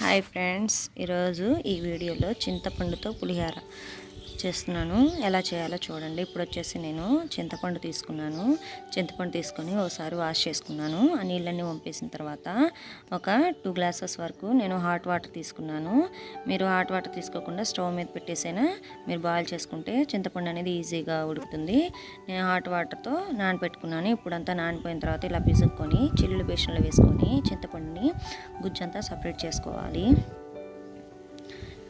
Hi friends, ఈరోజు ఈ వీడియోలో చింతపండుతో పులిహోర చేస్తున్నాను. ఎలా చేయాలో చూడండి. ఇప్పుడు వచ్చేసి నేను చింతపండు తీసుకొని ఒకసారి వాష్ చేసుకున్నాను. ఆ నీళ్ళన్నీ వంపేసిన తర్వాత ఒక 2 గ్లాసెస్ వరకు నేను హాట్ వాటర్ తీసుకున్నాను. మీరు హాట్ వాటర్ తీసుకోకుండా స్టవ్ మీద పెట్టేసైనా మీరు బాయిల్ చేసుకుంటే చింతపండు అనేది ఈజీగా ఉడుకుతుంది. నేను హాట్ వాటర్తో నానబెట్టుకున్నాను. ఇప్పుడంతా నానిపోయిన తర్వాత ఇలా పిసుక్కొని చిల్లులు బేషన్లో వేసుకొని చింతపండుని గుజ్జంతా సపరేట్ చేసుకోవాలి.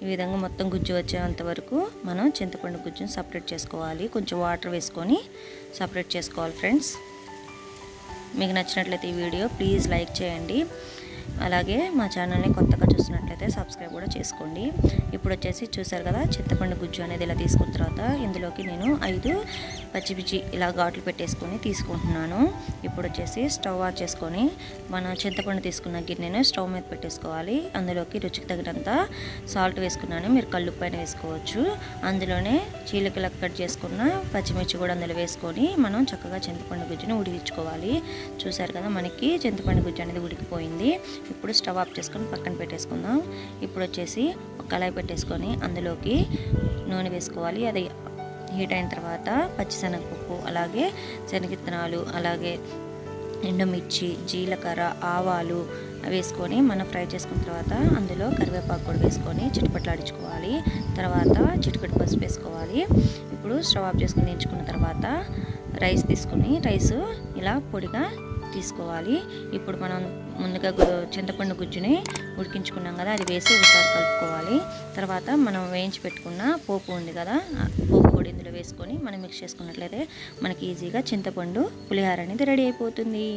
ఈ విధంగా మొత్తం గుజ్జు వచ్చేంత వరకు మనం చింతపండు గుజ్జును సపరేట్ చేసుకోవాలి. కొంచెం వాటర్ వేసుకొని సపరేట్ చేసుకోవాలి. ఫ్రెండ్స్, మీకు నచ్చినట్లయితే ఈ వీడియో ప్లీజ్ లైక్ చేయండి. అలాగే మా ఛానల్ని కొత్తగా చూసినట్లయితే సబ్స్క్రైబ్ కూడా చేసుకోండి. ఇప్పుడు వచ్చేసి చూసారు కదా, చింతపండు గుజ్జు అనేది ఇలా తీసుకున్న తర్వాత ఇందులోకి నేను 5 పచ్చిమిర్చి ఇలా ఘాట్లు పెట్టేసుకొని తీసుకుంటున్నాను. ఇప్పుడు వచ్చేసి స్టవ్ ఆన్ చేసుకొని మన చింతపండు తీసుకున్న గిన్నెను స్టవ్ మీద పెట్టేసుకోవాలి. అందులోకి రుచికి తగినంత సాల్ట్ వేసుకున్నాను. మీరు కల్లుప్పైన వేసుకోవచ్చు. అందులోనే చీలికలకు కట్ చేసుకున్న పచ్చిమిర్చి కూడా అందులో వేసుకొని మనం చక్కగా చింతపండు గుజ్జుని ఉడికించుకోవాలి. చూసారు కదా, మనకి చింతపండు గుజ్జు అనేది ఉడికిపోయింది. ఇప్పుడు స్టవ్ ఆఫ్ చేసుకొని పక్కన పెట్టేసుకుందాం. ఇప్పుడు వచ్చేసి ఒక కళాయి పెట్టేసుకొని అందులోకి నూనె వేసుకోవాలి. అది హీట్ అయిన తర్వాత పచ్చిశనగపప్పు, అలాగే శనగిత్తనాలు, అలాగే ఎండుమిర్చి, జీలకర్ర, ఆవాలు వేసుకొని మనం ఫ్రై చేసుకున్న తర్వాత అందులో కరివేపాకు కూడా వేసుకొని చిటపట్లాడించుకోవాలి. తర్వాత చిటికెడు పసుపు వేసుకోవాలి. ఇప్పుడు స్టవ్ ఆఫ్ చేసుకుని ఎంచుకున్న తర్వాత రైస్ తీసుకుని రైస్ ఇలా పొడిగా తీసుకోవాలి. ఇప్పుడు మనం ముందుగా చింతపండు గుజ్జుని ఉడికించుకున్నాం కదా, అది వేసి ఒకసారి కలుపుకోవాలి. తర్వాత మనం వేయించి పెట్టుకున్న పోపు ఉంది కదా, పోపు కూడా ఇందులో వేసుకొని మనం మిక్స్ చేసుకున్నట్లయితే మనకి ఈజీగా చింతపండు పులిహోర అనేది రెడీ అయిపోతుంది.